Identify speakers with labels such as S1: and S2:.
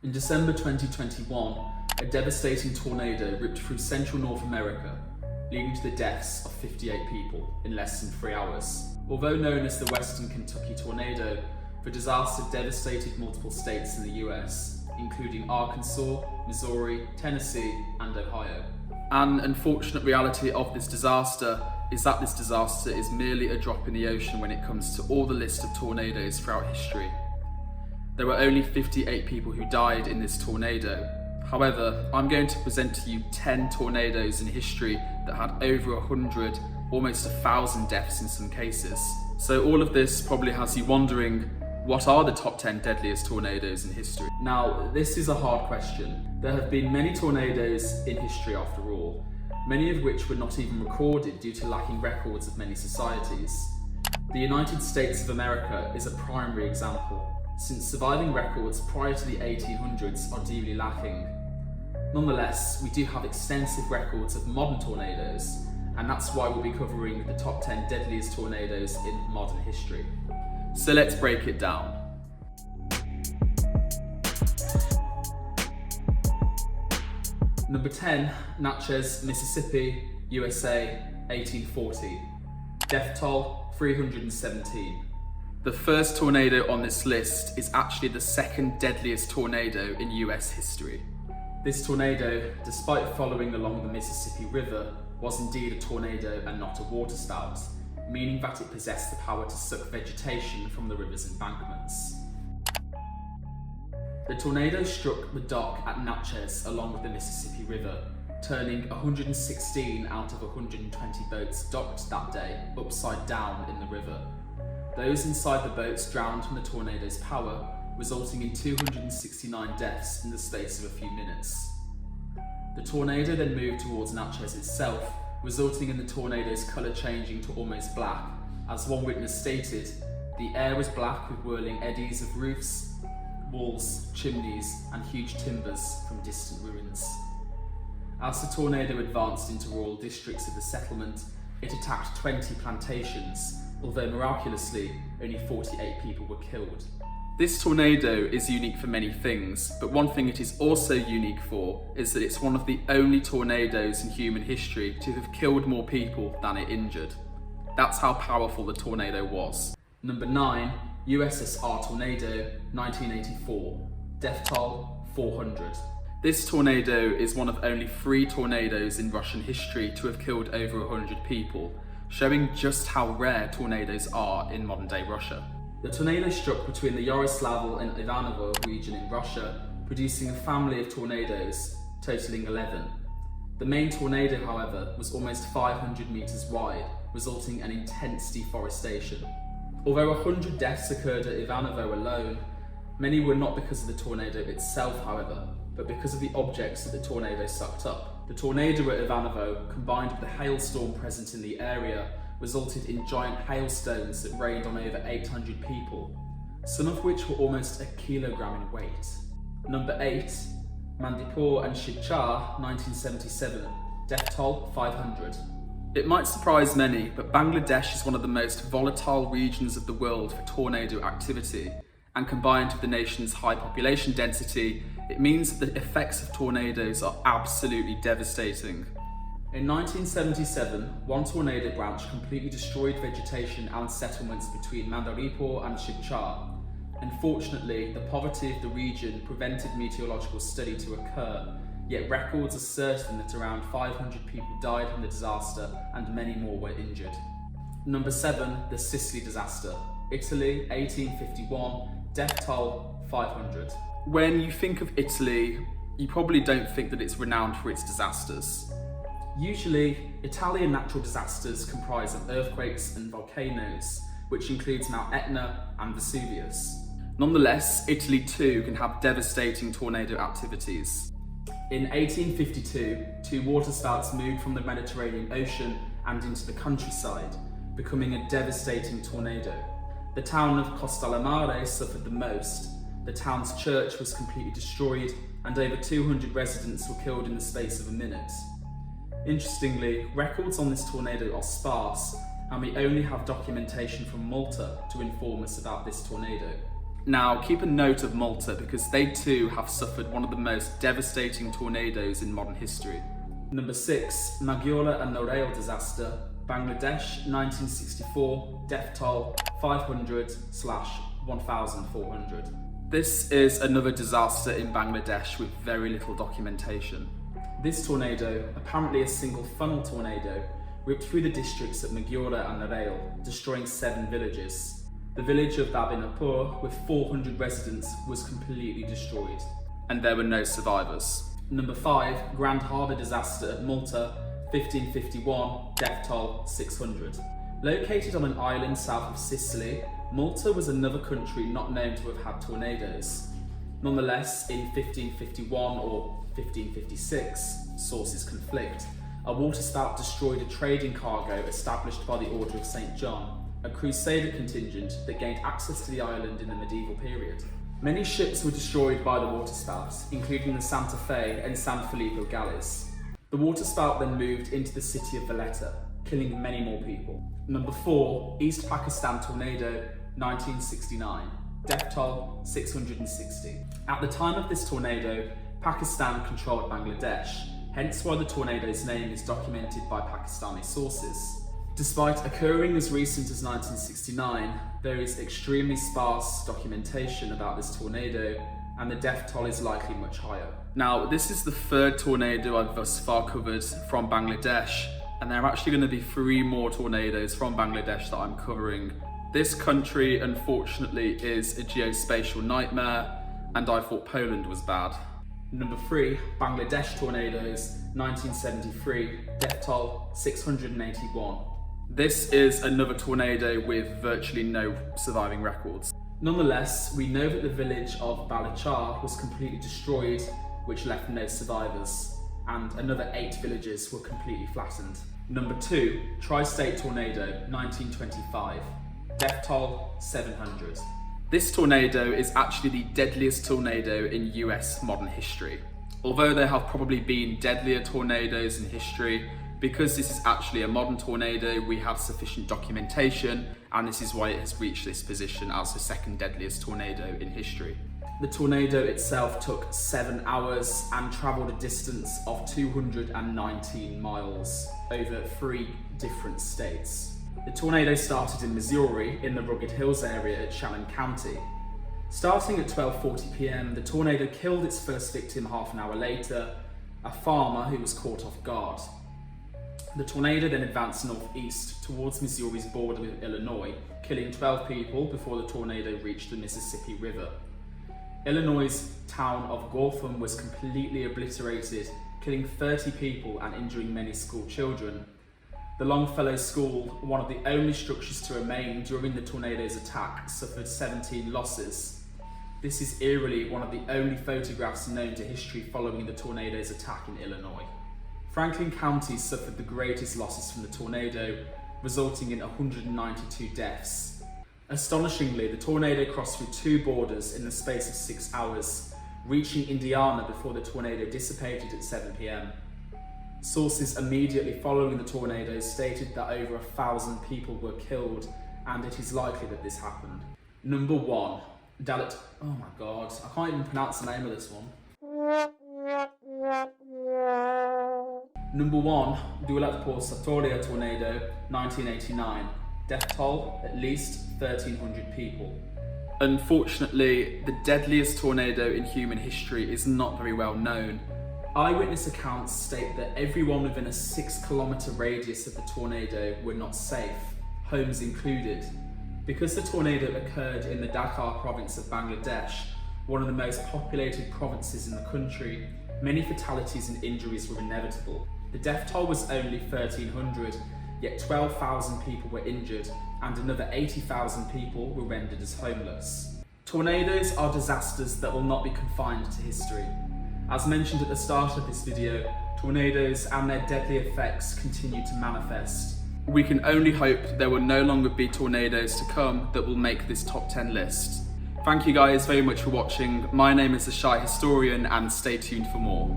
S1: In December 2021, a devastating tornado ripped through central North America, leading to the deaths of 58 people in less than 3 hours. Although known as the Western Kentucky tornado, the disaster devastated multiple states in the US, including Arkansas, Missouri, Tennessee, and Ohio. An unfortunate reality of this disaster is that this disaster is merely a drop in the ocean when it comes to all the list of tornadoes throughout history. There were only 58 people who died in this tornado. However, I'm going to present to you 10 tornadoes in history that had over 100, almost 1,000 deaths in some cases. So all of this probably has you wondering, what are the top 10 deadliest tornadoes in history? Now, this is a hard question. There have been many tornadoes in history after all, many of which were not even recorded due to lacking records of many societies. The United States of America is a primary example, since surviving records prior to the 1800s are deeply lacking. Nonetheless, we do have extensive records of modern tornadoes, and that's why we'll be covering the top 10 deadliest tornadoes in modern history. So let's break it down. Number 10, NATCHEZ, Mississippi, USA, 1840. Death toll, 317. The first tornado on this list is actually the second deadliest tornado in US history. This tornado, despite following along the Mississippi River, was indeed a tornado and not a waterspout, meaning that it possessed the power to suck vegetation from the river's embankments. The tornado struck the dock at NATCHEZ along the Mississippi River, turning 116 out of 120 boats docked that day upside down in the river. Those inside the boats drowned from the tornado's power, resulting in 269 deaths in the space of a few minutes. The tornado then moved towards NATCHEZ itself, resulting in the tornado's colour changing to almost black. As one witness stated, the air was black with whirling eddies of roofs, walls, chimneys, and huge timbers from distant ruins. As the tornado advanced into rural districts of the settlement, it attacked 20 plantations, although miraculously, only 48 people were killed. This tornado is unique for many things, but one thing it is also unique for is that it's one of the only tornadoes in human history to have killed more people than it injured. That's how powerful the tornado was. Number 9, USSR tornado, 1984. Death toll, 400. This tornado is one of only 3 tornadoes in Russian history to have killed over 100 people, showing just how rare tornadoes are in modern-day Russia. The tornado struck between the Yaroslavl and Ivanovo region in Russia, producing a family of tornadoes, totaling 11. The main tornado, however, was almost 500 meters wide, resulting in intense deforestation. Although 100 deaths occurred at Ivanovo alone, many were not because of the tornado itself, however, but because of the objects that the tornado sucked up. The tornado at Ivanovo, combined with the hailstorm present in the area, resulted in giant hailstones that rained on over 800 people, some of which were almost a kilogram in weight. Number 8, Mandipur and Shibchar, 1977. Death toll, 500. It might surprise many, but Bangladesh is one of the most volatile regions of the world for tornado activity, and combined with the nation's high population density, it means that the effects of tornadoes are absolutely devastating. In 1977, one tornado branch completely destroyed vegetation and settlements between Mandipur and Shibchar. Unfortunately, the poverty of the region prevented meteorological study to occur, yet records are certain that around 500 people died from the disaster and many more were injured. Number 7, the Sicily Disaster. Italy, 1851, death toll, 500. When you think of Italy, you probably don't think that it's renowned for its disasters. Usually, Italian natural disasters comprise of earthquakes and volcanoes, which includes Mount Etna and Vesuvius. Nonetheless, Italy too can have devastating tornado activities. In 1852, 2 waterspouts moved from the Mediterranean Ocean and into the countryside, becoming a devastating tornado. The town of Castellamare suffered the most. The town's church was completely destroyed, and over 200 residents were killed in the space of a minute. Interestingly, records on this tornado are sparse, and we only have documentation from Malta to inform us about this tornado. Now keep a note of Malta because they too have suffered one of the most devastating tornadoes in modern history. Number 6, Magura and Narail disaster, Bangladesh, 1964, death toll 500/1400. This is another disaster in Bangladesh with very little documentation. This tornado, apparently a single funnel tornado, ripped through the districts of Magura and Narail, destroying 7 villages. The village of Mandipur, with 400 residents, was completely destroyed, and there were no survivors. Number 5, Grand Harbour disaster at Malta, 1551, death toll 600. Located on an island south of Sicily, Malta was another country not known to have had tornadoes. Nonetheless, in 1551 or 1556, sources conflict, a waterspout destroyed a trading cargo established by the Order of St. John, a crusader contingent that gained access to the island in the medieval period. Many ships were destroyed by the waterspouts, including the Santa Fe and San Filippo galleys. The waterspout then moved into the city of Valletta, killing many more people. Number 4, East Pakistan tornado, 1969. Death toll 660. At the time of this tornado, Pakistan controlled Bangladesh, hence why the tornado's name is documented by Pakistani sources. Despite occurring as recent as 1969, there is extremely sparse documentation about this tornado, and the death toll is likely much higher. Now, this is the 3rd tornado I've thus far covered from Bangladesh, and there are actually going to be 3 more tornadoes from Bangladesh that I'm covering. This country, unfortunately, is a geospatial nightmare, and I thought Poland was bad. Number 3, Bangladesh tornadoes, 1973, death toll 681. This is another tornado with virtually no surviving records. Nonetheless, we know that the village of Balachar was completely destroyed, which left no survivors, and another 8 villages were completely flattened. Number 2, Tri-State tornado, 1925, death toll 700. This tornado is actually the deadliest tornado in US modern history. Although there have probably been deadlier tornadoes in history, because this is actually a modern tornado, we have sufficient documentation, and this is why it has reached this position as the 2nd deadliest tornado in history. The tornado itself took 7 hours and travelled a distance of 219 miles over 3 different states. The tornado started in Missouri in the rugged hills area at Shannon County. Starting at 12:40 p.m, the tornado killed its first victim half an hour later, a farmer who was caught off guard. The tornado then advanced northeast towards Missouri's border with Illinois, killing 12 people before the tornado reached the Mississippi River. Illinois' town of Gotham was completely obliterated, killing 30 people and injuring many school children. The Longfellow School, one of the only structures to remain during the tornado's attack, suffered 17 losses. This is eerily one of the only photographs known to history following the tornado's attack in Illinois. Franklin County suffered the greatest losses from the tornado, resulting in 192 deaths. Astonishingly, the tornado crossed through 2 borders in the space of 6 hours, reaching Indiana before the tornado dissipated at 7 p.m. Sources immediately following the tornado stated that over 1,000 people were killed, and it is likely that this happened. Number 1, oh my god, I can't even pronounce the name of this one. Number 1, DAULATPUR-SATURIA tornado, 1989. Death toll, at least 1,300 people. Unfortunately, the deadliest tornado in human history is not very well known. Eyewitness accounts state that everyone within a 6-kilometre radius of the tornado were not safe, homes included. Because the tornado occurred in the Dhaka province of Bangladesh, one of the most populated provinces in the country, many fatalities and injuries were inevitable. The death toll was only 1,300, yet 12,000 people were injured and another 80,000 people were rendered as homeless. Tornadoes are disasters that will not be confined to history. As mentioned at the start of this video, tornadoes and their deadly effects continue to manifest. We can only hope there will no longer be tornadoes to come that will make this top 10 list. Thank you guys very much for watching. My name is The Shy Historian, and stay tuned for more.